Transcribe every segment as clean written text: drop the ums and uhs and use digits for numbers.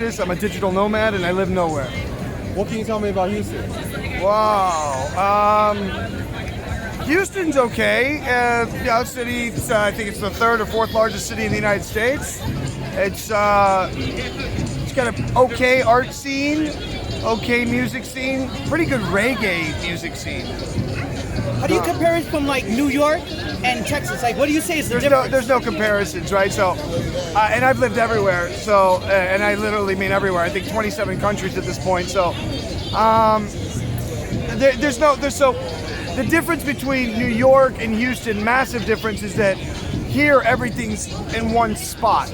I'm a digital nomad and I live nowhere. What can you tell me about Houston? Wow. Houston's okay. City. I think it's the third or fourth largest city in the United States. It's got an okay art scene, okay music scene, pretty good reggae music scene. How do you compare it from like New York and Texas? Like, what do you say is the difference? There's no comparisons, right? So, and I've lived everywhere. So, and I literally mean everywhere. I think 27 countries at this point. So, the difference between New York and Houston, massive difference, is that here everything's in one spot.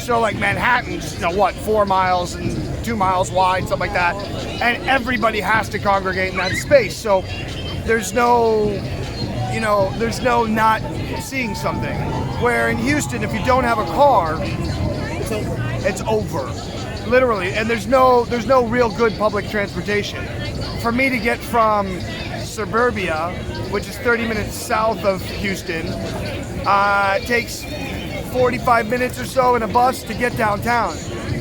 So like Manhattan's, 4 miles and 2 miles wide, something like that, and everybody has to congregate in that space. So there's no not seeing something. Where in Houston, if you don't have a car, it's over, literally. And there's no real good public transportation. For me to get from suburbia, which is 30 minutes south of Houston, it takes 45 minutes or so in a bus to get downtown.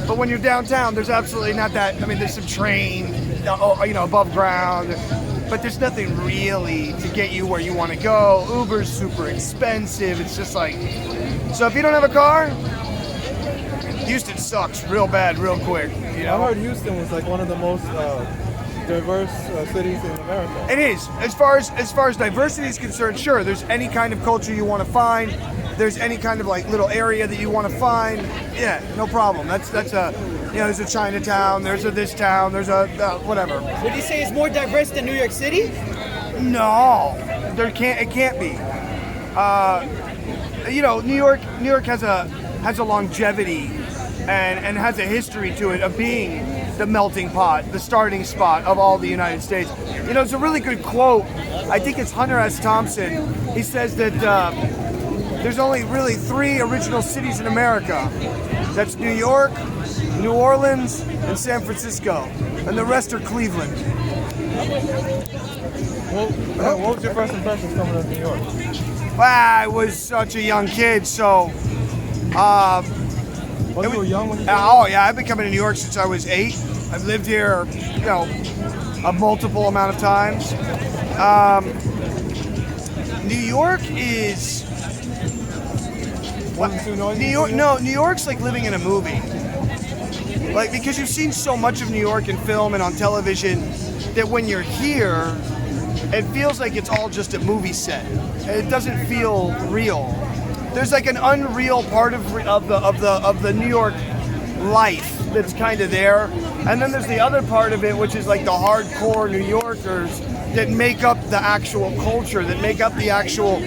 But when you're downtown, there's absolutely not that. I mean, there's some train, above ground, but there's nothing really to get you where you want to go. Uber's super expensive. It's just like, so if you don't have a car, Houston sucks real bad, real quick. I heard Houston was like one of the most diverse cities in America. It is. As far as diversity is concerned, sure. There's any kind of culture you want to find. There's any kind of like little area that you want to find. Yeah, no problem. That's a, there's a Chinatown. There's a this town. There's a whatever. Would you say it's more diverse than New York City? No, it can't be. New York has a longevity and has a history to it of being the melting pot, the starting spot of all the United States. It's a really good quote. I think it's Hunter S. Thompson. He says that there's only really 3 original cities in America. That's New York, New Orleans, and San Francisco. And the rest are Cleveland. What was your first impression coming to New York? Well, I was such a young kid, so... you were young when you Oh yeah, I've been coming to New York since I was 8. I've lived here, a multiple amount of times. New York is... New York's like living in a movie. Like, because you've seen so much of New York in film and on television that when you're here, it feels like it's all just a movie set. It doesn't feel real. There's like an unreal part of the New York life that's kind of there, and then there's the other part of it, which is like the hardcore New Yorkers that make up the actual culture, that make up the actual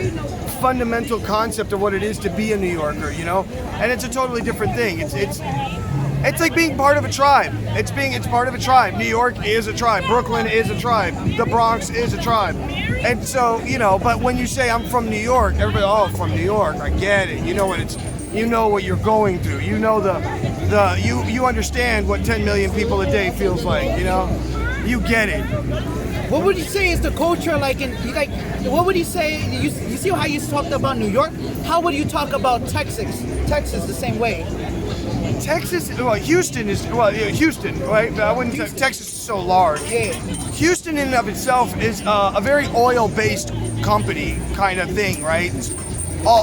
fundamental concept of what it is to be a New Yorker, and it's a totally different thing. It's like being part of a tribe. It's part of a tribe. New York is a tribe. Brooklyn is a tribe. The Bronx is a tribe. And so, but when you say I'm from New York, everybody, from New York, I get it. You know what you're going through. You know you understand what 10 million people a day feels like, You get it. What would you say is the culture like what would you say, you see how you talked about New York? How would you talk about Texas the same way? Texas, Houston is, Houston, right? I wouldn't say Texas is so large. Yeah. Houston in and of itself is a very oil-based company kind of thing, right?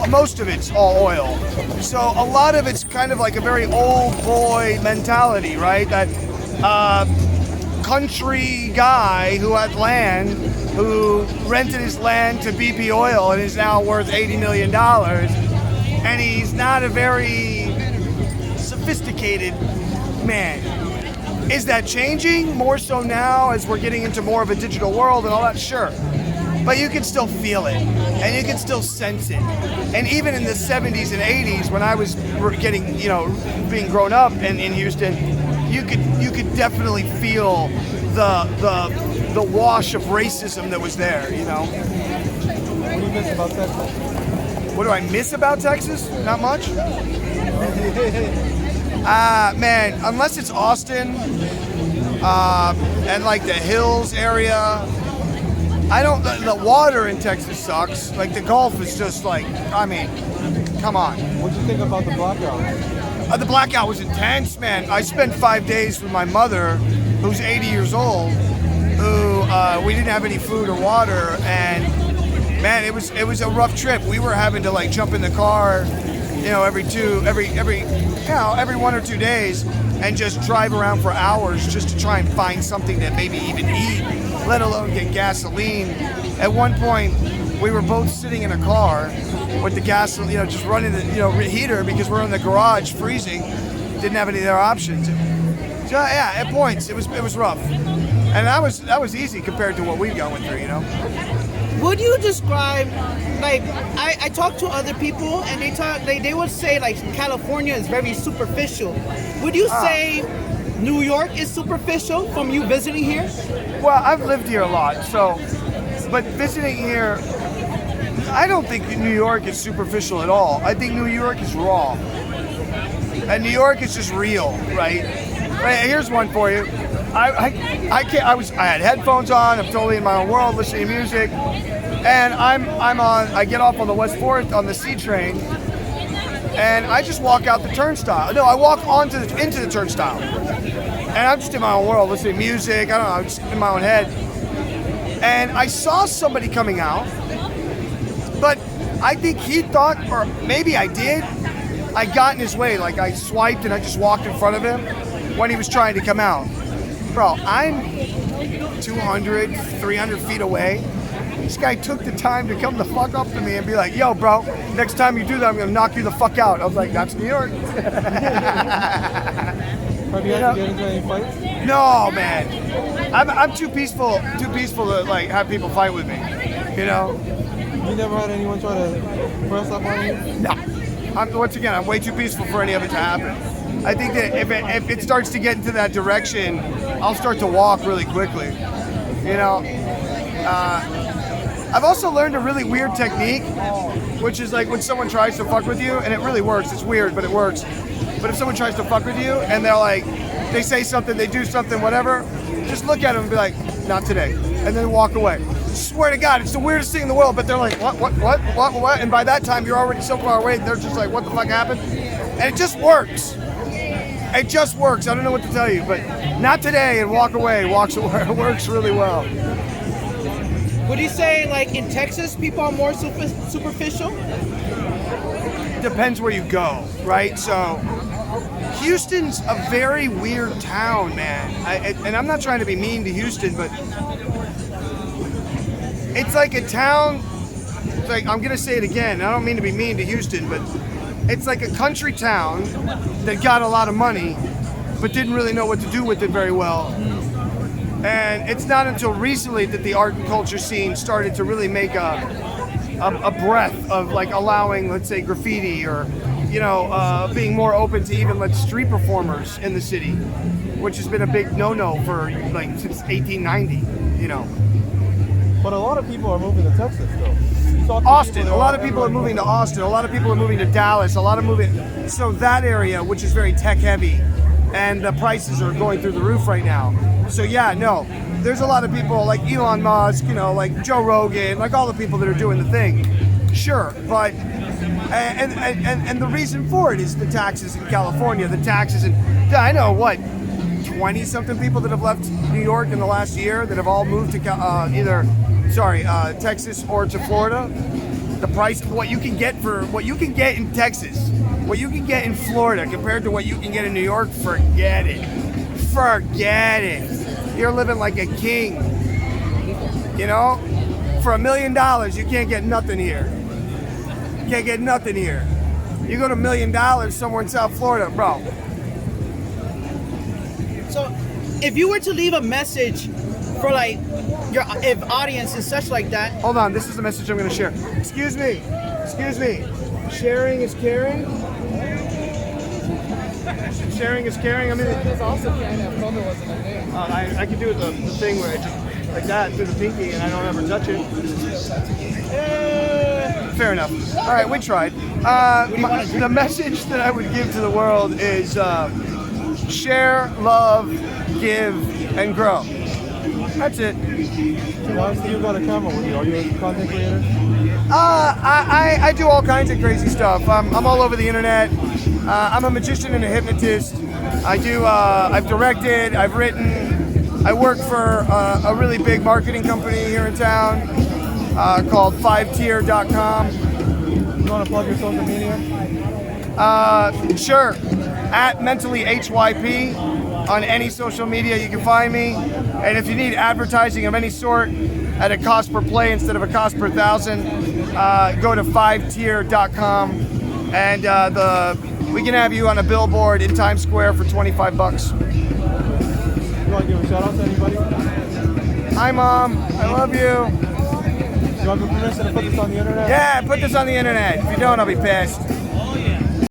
Most of it's all oil. So a lot of it's kind of like a very old boy mentality, right? That country guy who had land, who rented his land to BP Oil and is now worth $80 million. And he's not a very sophisticated man. Is that changing more so now as we're getting into more of a digital world and all that? Sure. But you can still feel it and you can still sense it. And even in the 70s and 80s when I was getting, being grown up in Houston, you could definitely feel the wash of racism that was there, What do you miss about Texas? What do I miss about Texas? Not much. Man, unless it's Austin and like the hills area, the water in Texas sucks. Like the Gulf is just like, come on. What'd you think about the blackout? The blackout was intense, man. I spent 5 days with my mother, who's 80 years old, who we didn't have any food or water, and man, it was a rough trip. We were having to like jump in the car, every 1 or 2 days, and just drive around for hours just to try and find something to maybe even eat, let alone get gasoline. At one point, we were both sitting in a car with the gasoline, just running the heater because we're in the garage freezing. Didn't have any other options. So yeah, at points it was rough, and that was easy compared to what we've going through. Would you describe, like, I talk to other people and they would say like California is very superficial. Would you say New York is superficial from you visiting here? Well, I've lived here a lot, but visiting here, I don't think New York is superficial at all. I think New York is raw. And New York is just real, right? Here's one for you. I had headphones on, I'm totally in my own world, listening to music. And I get off on the West 4th on the C train, and I just walk out the turnstile. No, I walk into the turnstile. And I'm just in my own world, listening to music, I don't know, I'm just in my own head. And I saw somebody coming out, but I think he thought, or maybe I did, I got in his way, like I swiped and I just walked in front of him when he was trying to come out. Bro, I'm 200, 300 feet away. This guy took the time to come the fuck up to me and be like, yo, bro, next time you do that, I'm gonna knock you the fuck out. I was like, that's New York. Have you had to get into any fights? No, man. I'm too peaceful to like have people fight with me. You never had anyone try to press up on you? No. I'm way too peaceful for any of it to happen. I think that if it starts to get into that direction, I'll start to walk really quickly. I've also learned a really weird technique, which is like when someone tries to fuck with you, and it really works. It's weird, but it works. But if someone tries to fuck with you, and they say something, they do something, whatever, just look at them and be like, not today, and then walk away. Swear to God, it's the weirdest thing in the world, but they're like, what? And by that time, you're already so far away, they're just like, what the fuck happened? And it just works. It just works. I don't know what to tell you, but not today, and walk away. It works really well. Would you say, like, in Texas, people are more superficial? Depends where you go, right? So, Houston's a very weird town, man. And I'm not trying to be mean to Houston, but it's like a town, like, I'm going to say it again. I don't mean to be mean to Houston, but it's like a country town that got a lot of money, but didn't really know what to do with it very well. And it's not until recently that the art and culture scene started to really make a breath of like allowing, let's say, graffiti or, being more open to even let street performers in the city, which has been a big no-no for like since 1890, But a lot of people are moving to Texas, though. Austin. A lot of people are moving to Austin. A lot of people are moving to Dallas. So that area, which is very tech heavy, and the prices are going through the roof right now. So yeah, no, there's a lot of people like Elon Musk, like Joe Rogan, like all the people that are doing the thing. Sure, but and the reason for it is the taxes in California. The taxes in I know what 20-something people that have left New York in the last year that have all moved to Texas or to Florida. The price of what you can get in Texas, what you can get in Florida compared to what you can get in New York, forget it. You're living like a king. For $1 million, you can't get nothing here. You go to $1 million somewhere in South Florida, bro. So, if you were to leave a message for like your audience and such like that. Hold on, this is the message I'm going to share. Excuse me. Sharing is caring. Sharing is caring. I mean, There's also Carpenter wasn't a name. I can do the thing where I just like that through the pinky and I don't ever touch it. Fair enough. All right, we tried. The message that I would give to the world is share, love, give, and grow. That's it. Why do you got a camera with you? Are you a content creator? I do all kinds of crazy stuff. I'm all over the internet. I'm a magician and a hypnotist. I've directed, I've written, I work for a really big marketing company here in town called 5tier.com. You want to plug your social media? Sure. At Mentally HYP on any social media you can find me. And if you need advertising of any sort at a cost per play instead of a cost per thousand, go to 5tier.com and we can have you on a billboard in Times Square for $25. You want to give a shout out to anybody? Hi, Mom. I love you. You want permission to put this on the internet? Yeah, put this on the internet. If you don't, I'll be pissed.